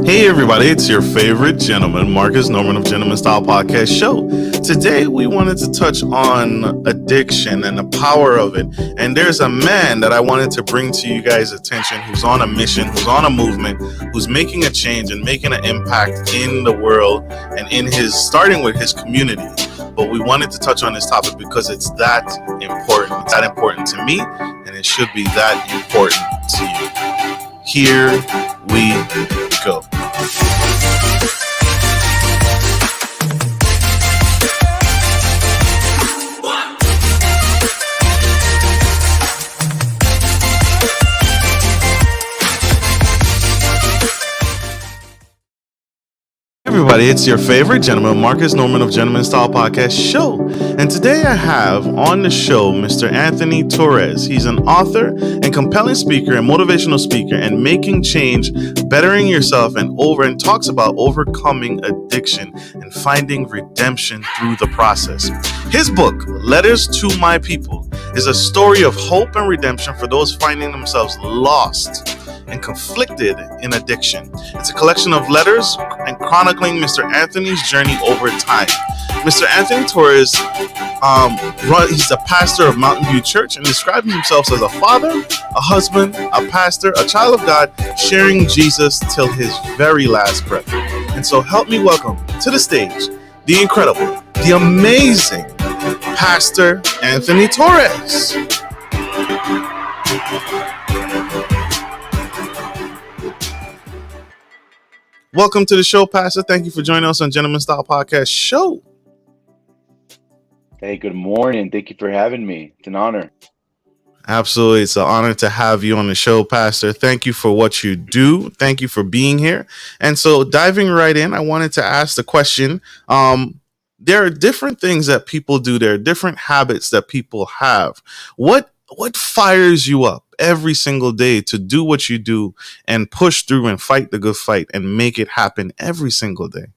Hey everybody, it's your favorite gentleman, Marcus Norman of Gentleman Style Podcast Show. Today we wanted to touch on addiction and the power of it. And there's a man that I wanted to bring to you guys' attention who's on a mission, who's on a movement, who's making a change and making an impact in the world and starting with his community. But we wanted to touch on this topic because it's that important. It's that important to me, and it should be that important to you. Here we go. Everybody, it's your favorite gentleman, Marcus Norman of Gentleman Style Podcast Show. And today I have on the show Mr. Anthony Torres. He's an author and compelling speaker and motivational speaker and making change, bettering yourself and talks about overcoming addiction and finding redemption through the process. His book, Letters to My People, is a story of hope and redemption for those finding themselves lost and conflicted in addiction. It's a collection of letters and chronicling Mr. Anthony's journey over time. Mr. Anthony Torres, he's a pastor of Mountain View Church and describes himself as a father, a husband, a pastor, a child of God, sharing Jesus till his very last breath. And so help me welcome to the stage the incredible, the amazing Pastor Anthony Torres. Welcome to the show, Pastor. Thank you for joining us on Gentleman Style Podcast Show. Hey, good morning. Thank you for having me. It's an honor. Absolutely. It's an honor to have you on the show, Pastor. Thank you for what you do. Thank you for being here. And so diving right in, I wanted to ask the question. There are different things that people do. There are different habits that people have. What fires you up every single day to do what you do and push through and fight the good fight and make it happen every single day?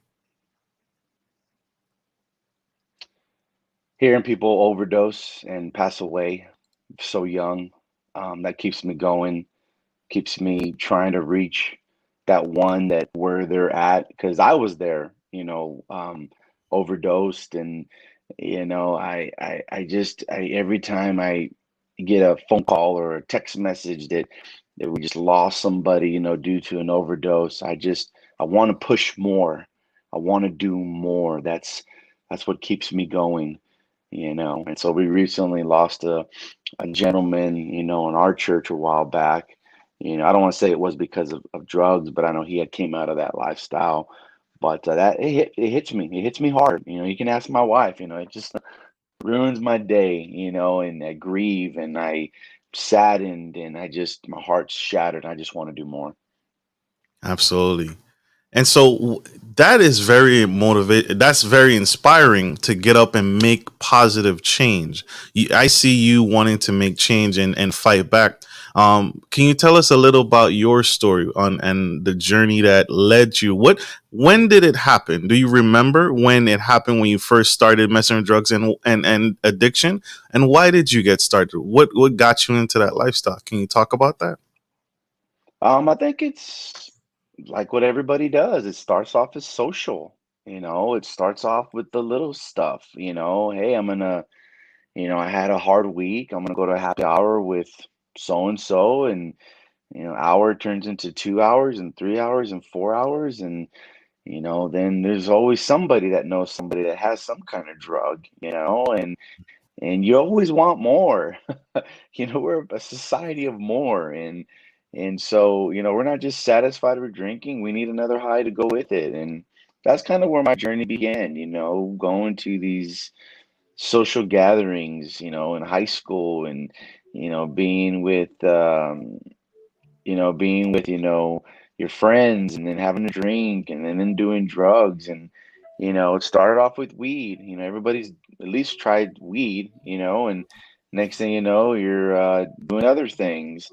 Hearing people overdose and pass away so young, that keeps me going, keeps me trying to reach that one that where they're at. Because I was there, overdosed, and every time I get a phone call or a text message that we just lost somebody, due to an overdose, I want to push more. I want to do more. That's what keeps me going, And so we recently lost a gentleman, in our church a while back. I don't want to say it was because of drugs, but I know he had came out of that lifestyle. But it hits me. It hits me hard. You can ask my wife. It just ruins my day. And I grieve and I saddened and my heart's shattered. I just want to do more. Absolutely. And so that is very motivating. That's very inspiring to get up and make positive change. I see you wanting to make change and fight back. Can you tell us a little about your story and the journey that led you? When did it happen? Do you remember when it happened, when you first started messing with drugs and addiction? And why did you get started? What got you into that lifestyle? Can you talk about that? I think it's like what everybody does. It starts off as social. It starts off with the little stuff. Hey, I had a hard week. I'm gonna go to a happy hour with so and so, and hour turns into 2 hours and 3 hours and 4 hours, and then there's always somebody that knows somebody that has some kind of drug, and you always want more. We're a society of more, and so we're not just satisfied with drinking. We need another high to go with it, and that's kind of where my journey began. Going to these social gatherings, in high school, and being with your friends, and then having a drink, and then doing drugs, and it started off with weed. Everybody's at least tried weed, and next thing you know, you're doing other things.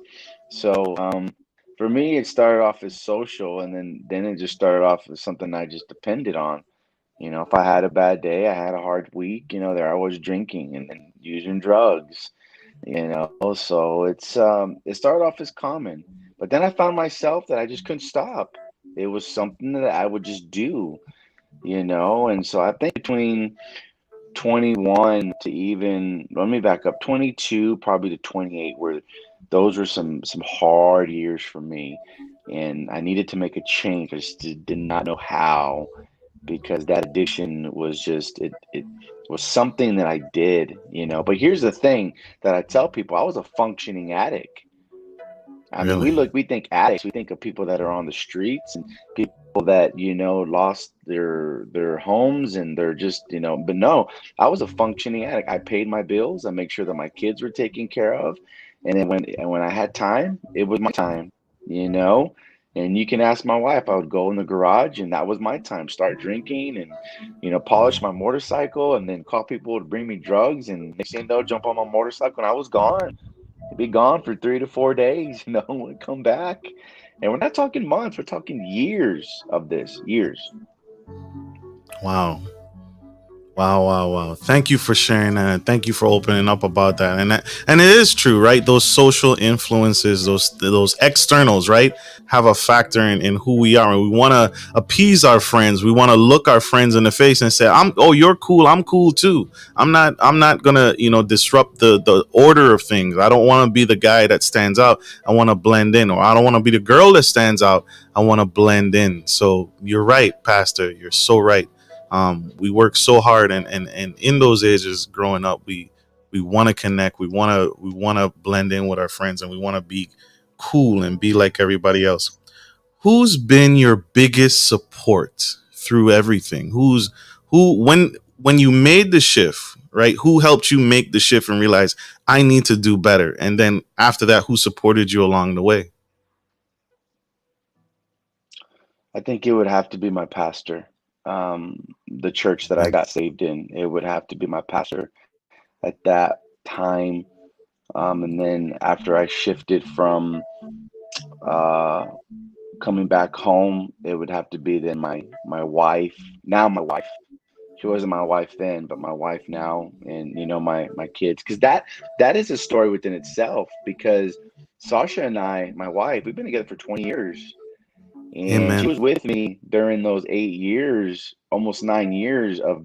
So for me, it started off as social, and then it just started off as something I just depended on. If I had a bad day, I had a hard week, there I was drinking and then using drugs, So it started off as common, but then I found myself that I just couldn't stop. It was something that I would just do, you know. And so I think between 21 to even, let me back up, 22 probably to 28, where those were some hard years for me, and I needed to make a change. I just did not know how, because that addiction was just, it was something that I did, you know. But here's the thing that I tell people: I was a functioning addict. I mean, Really? we think addicts, we think of people that are on the streets and people that, you know, lost their homes and they're just, you know, but no, I was a functioning addict. I paid my bills, I make sure that my kids were taken care of. And then when I had time, it was my time, you know. And you can ask my wife, I would go in the garage and that was my time. Start drinking and, you know, polish my motorcycle and then call people to bring me drugs. And next thing you know, jump on my motorcycle and I was gone. Be gone for 3 to 4 days, you know, and come back. And we're not talking months, we're talking years of this, years. Wow. Wow, wow, wow. Thank you for sharing that. Thank you for opening up about that. And it is true, right? Those social influences, those externals, right, have a factor in who we are. And we want to appease our friends. We want to look our friends in the face and say, "I'm oh, you're cool. I'm cool too. I'm not going to, disrupt the order of things. I don't want to be the guy that stands out. I want to blend in, or I don't want to be the girl that stands out. I want to blend in." So, you're right, Pastor. You're so right. We work so hard, and in those ages growing up, we want to connect, we want to blend in with our friends, and we want to be cool and be like everybody else. Who's been your biggest support through everything? Who when you made the shift, right? Who helped you make the shift and realize I need to do better? And then after that, who supported you along the way? I think it would have to be my pastor. The church that I Amen. got saved in, it would have to be my pastor at that time. And then after I shifted from uh, coming back home, it would have to be then my wife, now my wife. She wasn't my wife then, but my wife now, and you know, my kids, because that is a story within itself. Because Sasha and I, my wife, we've been together for 20 years, and she Amen. was with me during those 8 years, almost 9 years of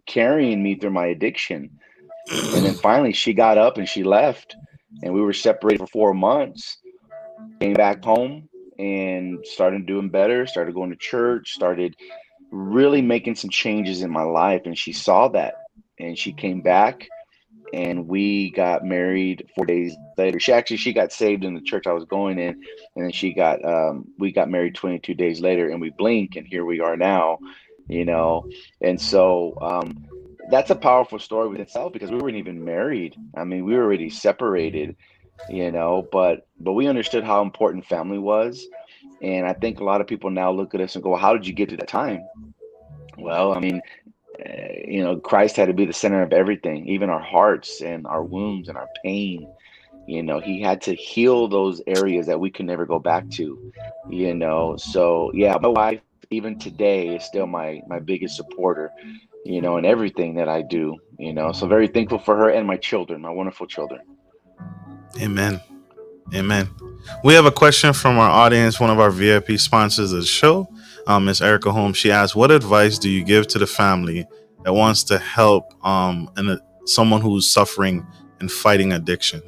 carrying me through my addiction. And then finally, she got up and she left, and we were separated for 4 months. Came back home and started doing better. Started going to church. Started really making some changes in my life, and she saw that, and she came back, and we got married 4 days later. She got saved in the church I was going in, and then she got we got married 22 days later, and we blink and here we are now, you know. And so that's a powerful story within itself, because we weren't even married. I mean, we were already separated, you know, but we understood how important family was. And I think a lot of people now look at us and go, how did you get to that time? Well, I mean, you know, Christ had to be the center of everything, even our hearts and our wounds and our pain. You know, he had to heal those areas that we could never go back to, you know. So, yeah, my wife, even today, is still my biggest supporter, you know, in everything that I do, you know. So, very thankful for her and my children, my wonderful children. Amen. Amen. We have a question from our audience, one of our VIP sponsors of the show, Miss Erica Holmes. She asked, "What advice do you give to the family that wants to help someone who's suffering and fighting addiction?"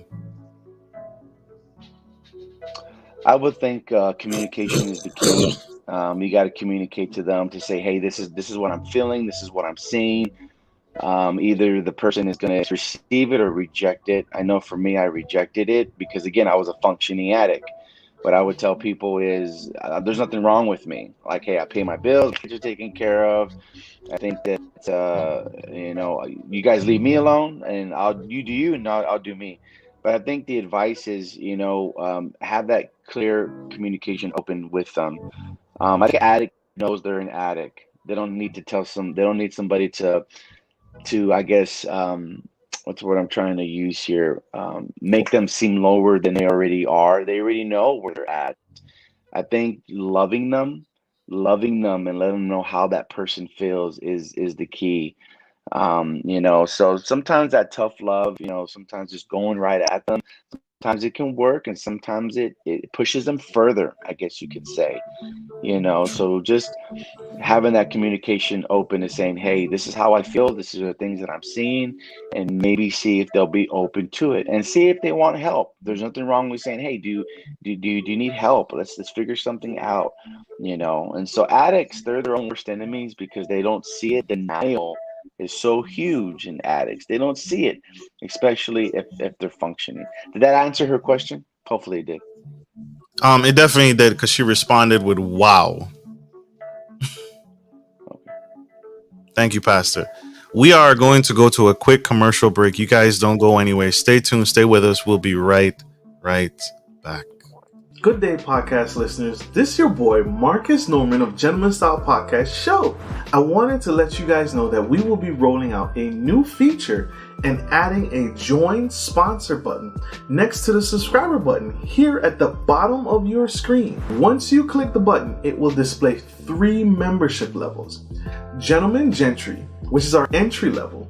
I would think communication is the key. You got to communicate to them to say, hey, this is what I'm feeling, this is what I'm seeing. Either the person is going to receive it or reject it. I know for me, I rejected it because, again, I was a functioning addict. What I would tell people is there's nothing wrong with me. Like, hey, I pay my bills, kids are taken care of. I think that, you know, you guys leave me alone and you do you and I'll do me. But I think the advice is, you know, have that clear communication open with them. I think an addict knows they're an addict. They don't need to they don't need somebody to I guess what's the word I'm trying to use here? Make them seem lower than they already are. They already know where they're at. I think loving them and letting them know how that person feels is the key. You know, so sometimes that tough love, you know, sometimes just going right at them, sometimes it can work and sometimes it pushes them further, I guess you could say. So just having that communication open and saying, hey, this is how I feel, this is the things that I'm seeing, and maybe see if they'll be open to it and see if they want help. There's nothing wrong with saying, hey, do you need help? Let's figure something out. And so addicts, they're their own worst enemies because they don't see it. Denial is so huge in addicts. They don't see it, especially if they're functioning. Did that answer her question? Hopefully it did. It definitely did because she responded with "Wow." Okay. Thank you, Pastor. We are going to go to a quick commercial break. You guys don't go anywhere. Stay tuned. Stay with us. We'll be right back. Good day, podcast listeners. This is your boy, Marcus Norman of Gentleman Style Podcast Show. I wanted to let you guys know that we will be rolling out a new feature and adding a join sponsor button next to the subscriber button here at the bottom of your screen. Once you click the button, it will display 3 membership levels. Gentleman Gentry, which is our entry level,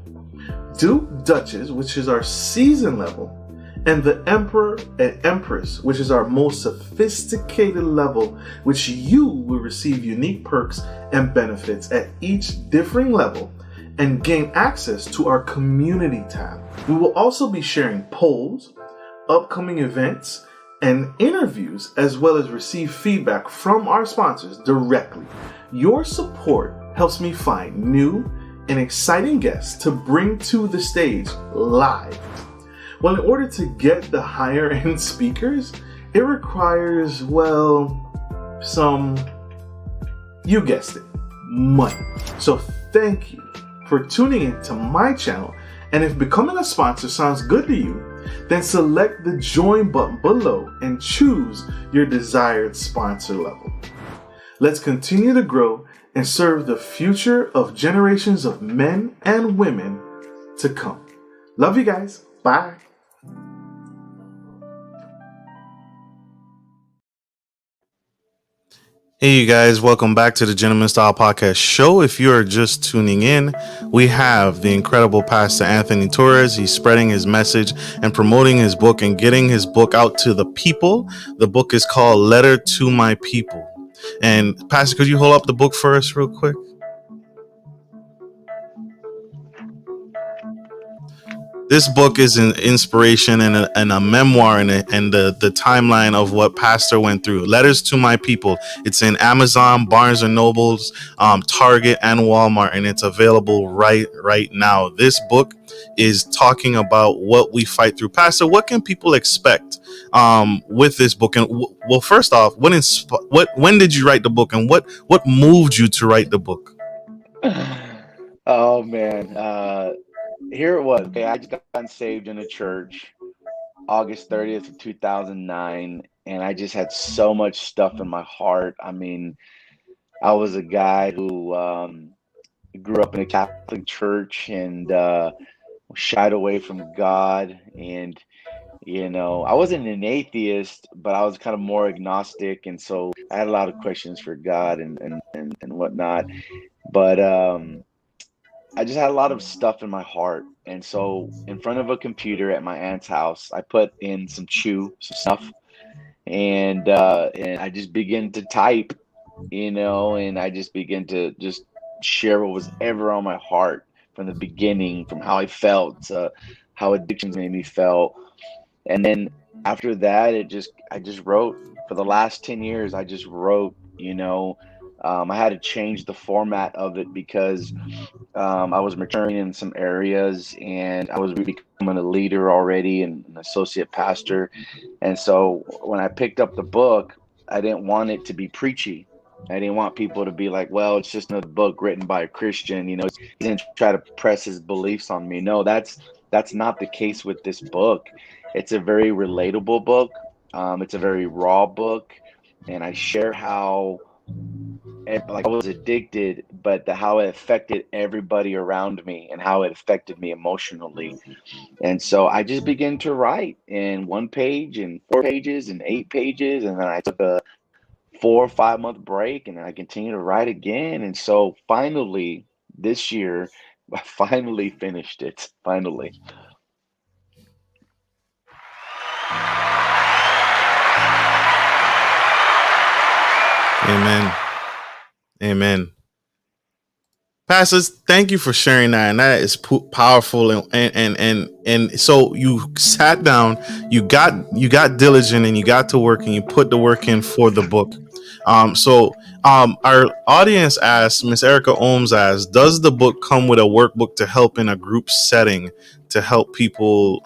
Duke Duchess, which is our season level, and the Emperor and Empress, which is our most sophisticated level, which you will receive unique perks and benefits at each differing level and gain access to our community tab. We will also be sharing polls, upcoming events, and interviews, as well as receive feedback from our sponsors directly. Your support helps me find new and exciting guests to bring to the stage live. Well, in order to get the higher end speakers, it requires, you guessed it, money. So thank you for tuning in to my channel. And if becoming a sponsor sounds good to you, then select the join button below and choose your desired sponsor level. Let's continue to grow and serve the future of generations of men and women to come. Love you guys. Bye. Hey, you guys, welcome back to the Gentleman Style Podcast Show. If you are just tuning in, we have the incredible Pastor Anthony Torres. He's spreading his message and promoting his book and getting his book out to the people. The book is called Letter to My People. And Pastor, could you hold up the book for us real quick? This book is an inspiration and a memoir and the timeline of what Pastor went through. Letters to My People. It's in Amazon, Barnes and Nobles, Target, and Walmart, and it's available right now. This book is talking about what we fight through. Pastor, what can people expect with this book? And well, first off, when did you write the book, and what moved you to write the book? Oh man. Here it was. Okay, I just got saved in a church August 30th of 2009, and I just had so much stuff in my heart. I mean, I was a guy who grew up in a Catholic church and shied away from God. And, I wasn't an atheist, but I was kind of more agnostic. And so I had a lot of questions for God and whatnot. But I just had a lot of stuff in my heart. And so in front of a computer at my aunt's house, I put in some stuff, and I just began to type, and I just began to just share what was ever on my heart from the beginning, from how I felt, how addictions made me feel. And then after that, I just wrote for the last 10 years. I just wrote, I had to change the format of it because I was maturing in some areas and I was becoming a leader already and an associate pastor. And so when I picked up the book, I didn't want it to be preachy. I didn't want people to be like, well, it's just another book written by a Christian. He didn't try to press his beliefs on me. No, that's not the case with this book. It's a very relatable book. It's a very raw book. And I share how I was addicted, but how it affected everybody around me and how it affected me emotionally. And so I just began to write in 1 page and 4 pages and 8 pages. And then I took a 4 or 5 month break and then I continued to write again. And so finally this year, I finally finished it. Finally. Amen. Amen. Pastors, thank you for sharing that, and that is powerful. And so you sat down, you got diligent, and you got to work, and you put the work in for the book. Our audience asks, Miss Erica Ohms asks, does the book come with a workbook to help in a group setting to help people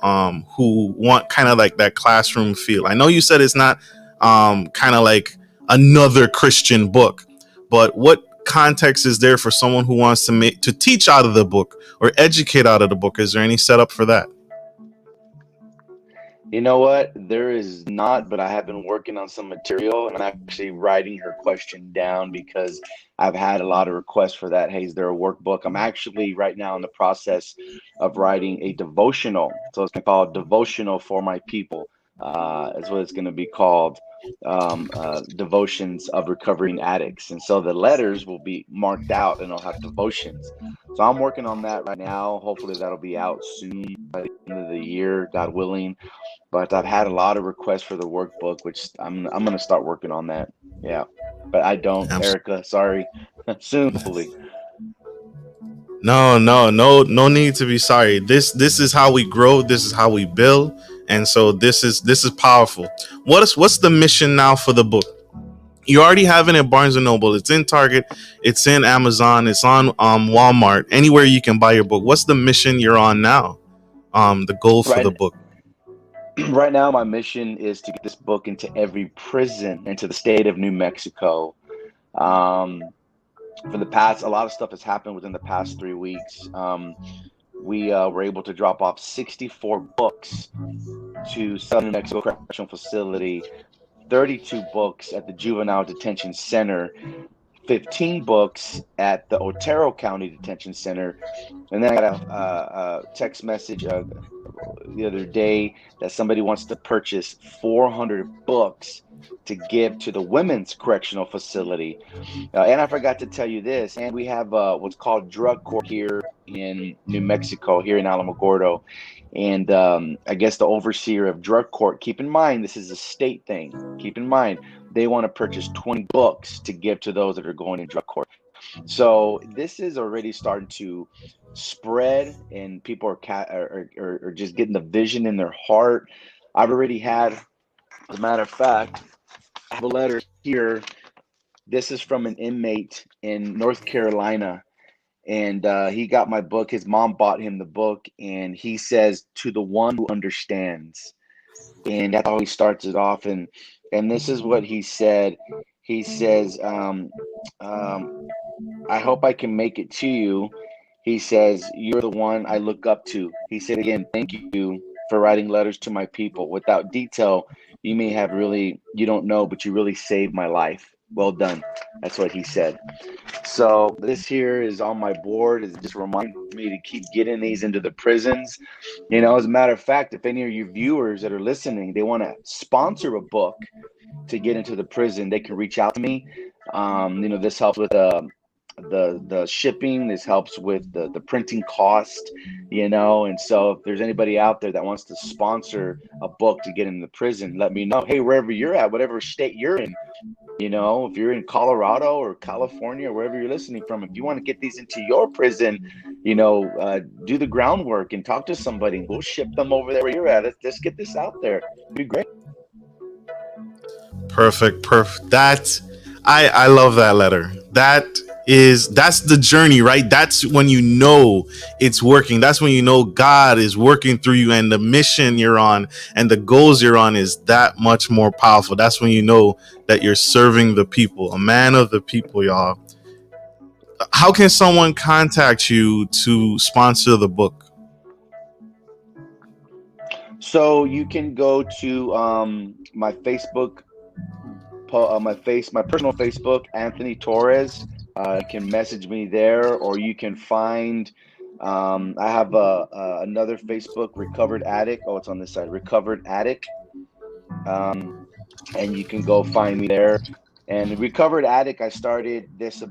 who want kind of like that classroom feel? I know you said it's not kind of like another Christian book, but what context is there for someone who wants to teach out of the book or educate out of the book? Is there any setup for that? You know what? There is not, but I have been working on some material and I'm actually writing her question down because I've had a lot of requests for that. Hey, is there a workbook? I'm actually right now in the process of writing a devotional. So it's called Devotional for My People. Is what it's going to be called. Devotions of Recovering Addicts. And so the letters will be marked out and it'll have devotions. So I'm working on that right now. Hopefully that'll be out soon by the end of the year, God willing. But I've had a lot of requests for the workbook, which I'm gonna start working on that. Yeah. But I don't, Absolutely. Erica, sorry. Soon, hopefully. No need to be sorry. This is how we grow. This is how we build, and so this is powerful. What's the mission now for the book? You already have it at Barnes and Noble. It's in Target. It's in Amazon. It's on Walmart. Anywhere you can buy your book. What's the mission you're on now? The goal for the Right book. right now my mission is to get this book into every prison into the state of New Mexico. Um for the past a lot of stuff has happened within the past 3 weeks. We were able to drop off 64 books to Southern New Mexico Correctional Facility, 32 books at the Juvenile Detention Center, 15 books at the Otero County Detention Center. And then I got a text message the other day that somebody wants to purchase 400 books to give to the Women's Correctional Facility. And I forgot to tell you this, and we have what's called drug court here in New Mexico, here in Alamogordo. And I guess the overseer of drug court, keep in mind, this is a state thing. Keep in mind, they want to purchase 20 books to give to those that are going in drug court. So this is already starting to spread, and people are just getting the vision in their heart. I've already had, as a matter of fact, I have a letter here. This is from an inmate in North Carolina, and he got my book. His mom bought him the book, and he says, "To the one who understands." And that's how he starts it off. And this is what he said. He says, um, "I hope I can make it to you." He says, "You're the one I look up to." He said again, "Thank you for writing letters to my people. Without detail, you don't know, but you really saved my life. Well done." That's what he said. So this here is on my board. It just reminds me to keep getting these into the prisons. As a matter of fact, if any of your viewers that are listening, they want to sponsor a book to get into the prison, they can reach out to me. This helps with the shipping. This helps with the printing cost. And so if there's anybody out there that wants to sponsor a book to get in the prison, let me know. Hey, wherever you're at, whatever state you're in, if you're in Colorado or California or wherever you're listening from, if you want to get these into your prison, do the groundwork and talk to somebody, and we'll ship them over there where you're at. Let's get this out there. It'd be great. Perfect. I love that letter. That's the journey, right? That's when you know it's working. That's when you know God is working through you, and the mission you're on and the goals you're on is that much more powerful. That's when you know that you're serving the people, a man of the people, y'all. How can someone contact you to sponsor the book? So you can go to my Facebook, my personal Facebook, Anthony Torres. You can message me there, or you can find. I have another Facebook, Recovered Addict. Oh, it's on this side, Recovered Addict. Um, and you can go find me there. And Recovered Addict, I started this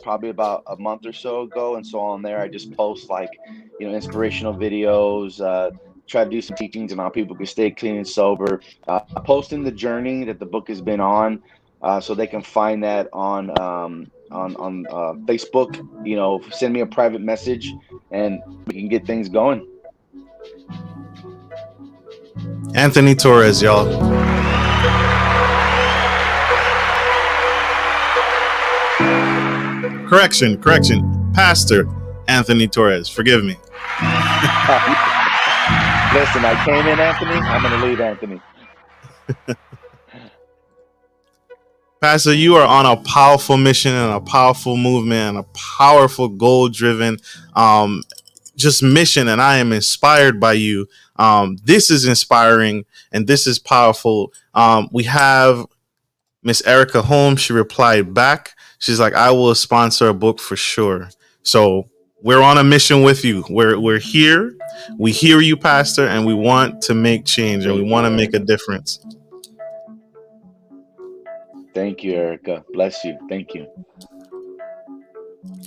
probably about a month or so ago, and so on there, I just post like, inspirational videos, try to do some teachings on how people can stay clean and sober, posting the journey that the book has been on. so they can find that on Facebook. Send me a private message, and we can get things going. Anthony Torres, y'all. Correction. Pastor Anthony Torres. Forgive me. Listen, I came in Anthony. I'm going to leave Anthony. Pastor, you are on a powerful mission and a powerful movement and a powerful goal-driven just mission, and I am inspired by you. This is inspiring and this is powerful. We have Miss Erica Holmes. She replied back. She's like, I will sponsor a book for sure. So we're on a mission with you. We're here. We hear you, Pastor, and we want to make change and we want to make a difference. Thank you, Erica. Bless you. Thank you.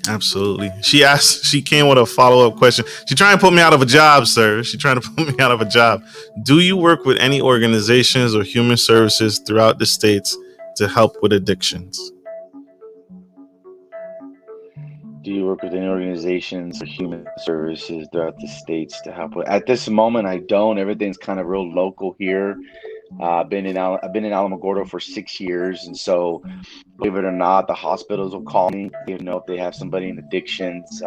Absolutely. She came with a follow-up question. She trying to put me out of a job, sir. She trying to put me out of a job. Do you work with any organizations or human services throughout the states to help with addictions? Do you work with any organizations or human services throughout the states to help with? At this moment, I don't. Everything's kind of real local here. I've been in Alamogordo for 6 years, and so believe it or not, the hospitals will call me, if they have somebody in addictions.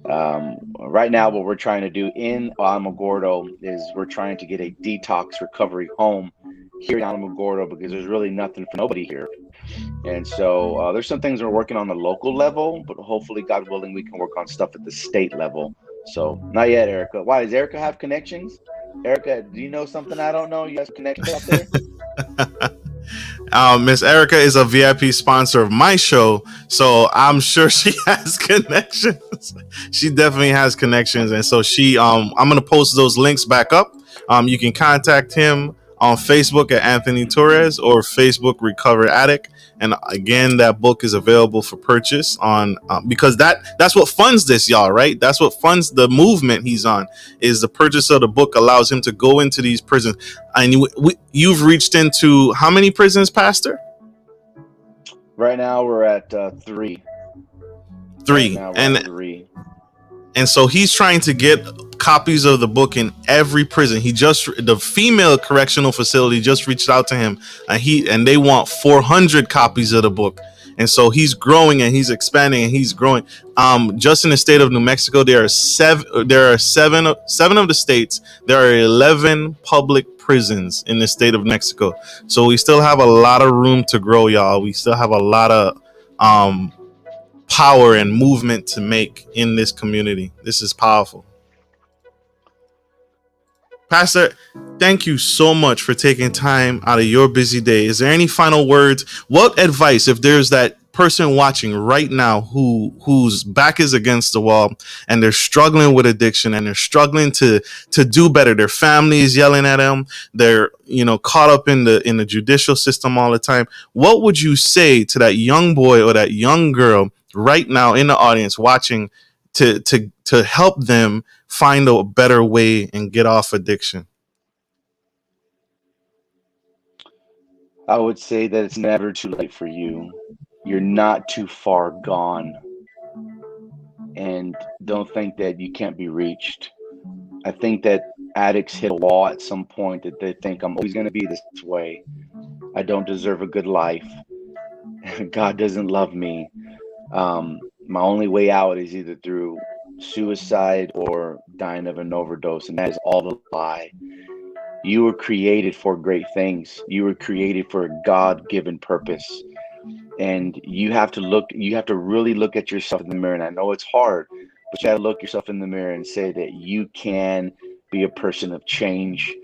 Right now, what we're trying to do in Alamogordo is we're trying to get a detox recovery home here in Alamogordo because there's really nothing for nobody here. And so there's some things we're working on the local level, but hopefully, God willing, we can work on stuff at the state level. So not yet, Erica. Why does Erica have connections? Erica, do you know something I don't know? You have connections out there? Miss Erica is a VIP sponsor of my show, so I'm sure she has connections. She definitely has connections, and so I'm gonna post those links back up. You can contact him on Facebook at Anthony Torres or Facebook Recover Addict. And again, that book is available for purchase on because that's what funds this, y'all, right? That's what funds the movement he's on. Is the purchase of the book allows him to go into these prisons. And you've reached into how many prisons, Pastor? Right now we're at 3. Three. And so he's trying to get copies of the book in every prison. The female correctional facility just reached out to him, and they want 400 copies of the book. And so he's growing and he's expanding and he's growing. Just in the state of New Mexico, there are seven of the states. There are 11 public prisons in the state of Mexico. So we still have a lot of room to grow, y'all. We still have a lot of power and movement to make in this community. This is powerful. Pastor, thank you so much for taking time out of your busy day. Is there any final words? What advice, if there's that person watching right now whose back is against the wall and they're struggling with addiction and they're struggling to do better, their family is yelling at them, they're caught up in the judicial system all the time, what would you say to that young boy or that young girl right now in the audience watching to help them find a better way and get off addiction? I would say that it's never too late for you. You're not too far gone. And don't think that you can't be reached. I think that addicts hit a wall at some point that they think, I'm always going to be this way. I don't deserve a good life. God doesn't love me. My only way out is either through suicide or dying of an overdose, and that is all the lie. You were created for great things. You were created for a God-given purpose, and you have to really look at yourself in the mirror. And I know it's hard, but you got to look yourself in the mirror and say that you can be a person of change,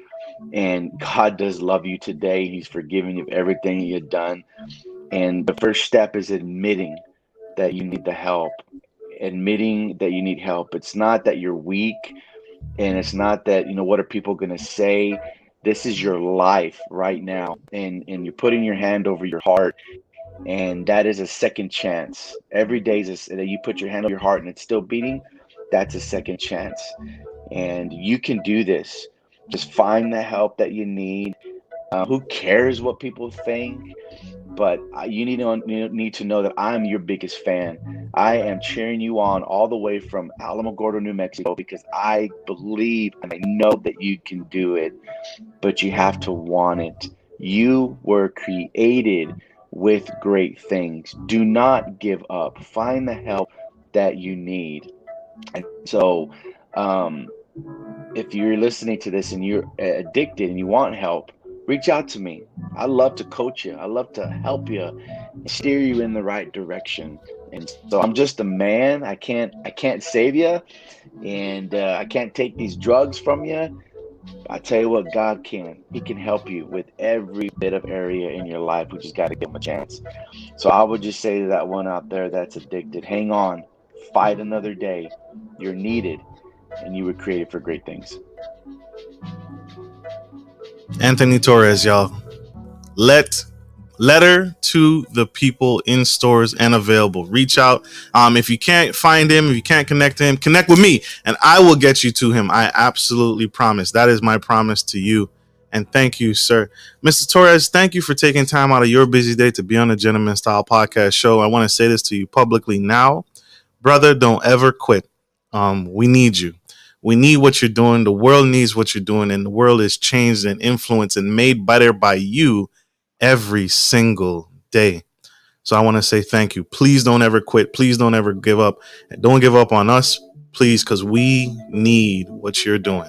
and God does love you today. He's forgiven you of everything you've done, and the first step is admitting that you need the help. Admitting that you need help. It's not that you're weak, and it's not that, what are people going to say? This is your life right now, and you're putting your hand over your heart, and that is a second chance. Every day that you put your hand over your heart and it's still beating, that's a second chance. And you can do this. Just find the help that you need. Who cares what people think? but you need to know that I'm your biggest fan. I am cheering you on all the way from Alamogordo, New Mexico, because I believe and I know that you can do it, but you have to want it. You were created with great things. Do not give up. Find the help that you need. And so, um, if you're listening to this and you're addicted and you want help, reach out to me. I love to coach you. I love to help you and steer you in the right direction. And so I'm just a man. I can't save you, and I can't take these drugs from you. I tell you what, God can. He can help you with every bit of area in your life. We just got to give him a chance. So I would just say to that one out there that's addicted, hang on, fight another day. You're needed, and you were created for great things. Anthony Torres, y'all. Letter to the people in stores and available. Reach out. If you can't find him, if you can't connect to him, connect with me and I will get you to him. I absolutely promise. That is my promise to you. And thank you, sir. Mr. Torres, thank you for taking time out of your busy day to be on the Gentleman Style Podcast show. I want to say this to you publicly now. Brother, don't ever quit. We need you. We need what you're doing. The world needs what you're doing, and the world is changed and influenced and made better by you every single day. So I want to say thank you. Please don't ever quit. Please don't ever give up. Don't give up on us, please, because we need what you're doing.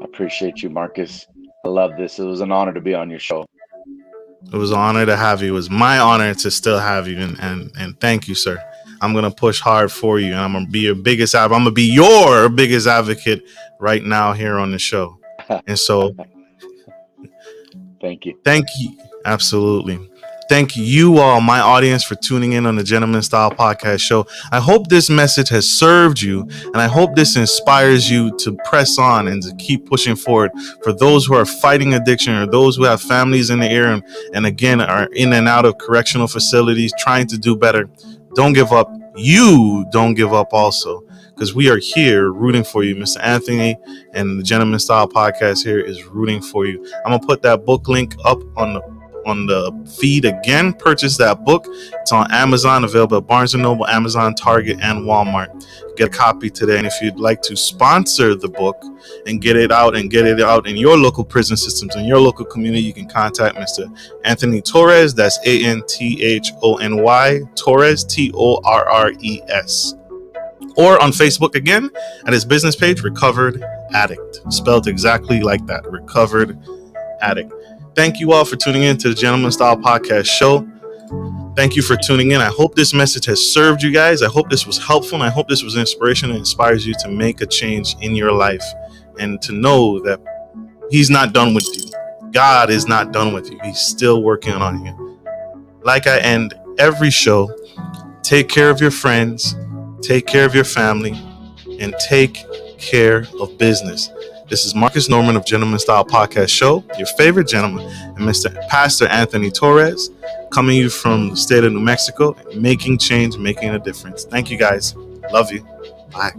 I appreciate you, Marcus. I love this. It was an honor to be on your show. It was an honor to have you. It was my honor to still have you. And thank you, sir. I'm going to push hard for you. And I'm going to be your biggest advocate. I'm going to be your biggest advocate right now here on the show. And so Thank you. Thank you. Absolutely. Thank you all, my audience, for tuning in on the Gentleman Style Podcast show. I hope this message has served you, and I hope this inspires you to press on and to keep pushing forward. For those who are fighting addiction, or those who have families in the air and again are in and out of correctional facilities trying to do better, don't give up. You don't give up also, because we are here rooting for you. Mr. Anthony and the Gentleman Style Podcast here is rooting for you. I'm gonna put that book link up on the feed again. Purchase that book. It's on Amazon, available at Barnes & Noble, Amazon, Target, and Walmart. Get a copy today. And if you'd like to sponsor the book and get it out in your local prison systems, in your local community, you can contact Mr. Anthony Torres. That's ANTHONY Torres, TORRES. Or on Facebook again at his business page, Recovered Addict. Spelled exactly like that, Recovered Addict. Thank you all for tuning in to the Gentleman Style Podcast show. Thank you for tuning in. I hope this message has served you guys. I hope this was helpful, and I hope this was inspiration and inspires you to make a change in your life and to know that he's not done with you. God is not done with you. He's still working on you. Like I end every show, take care of your friends, take care of your family, and take care of business. This is Marcus Norman of Gentleman Style Podcast Show, your favorite gentleman, and Mr. Pastor Anthony Torres, coming to you from the state of New Mexico, making change, making a difference. Thank you, guys. Love you. Bye.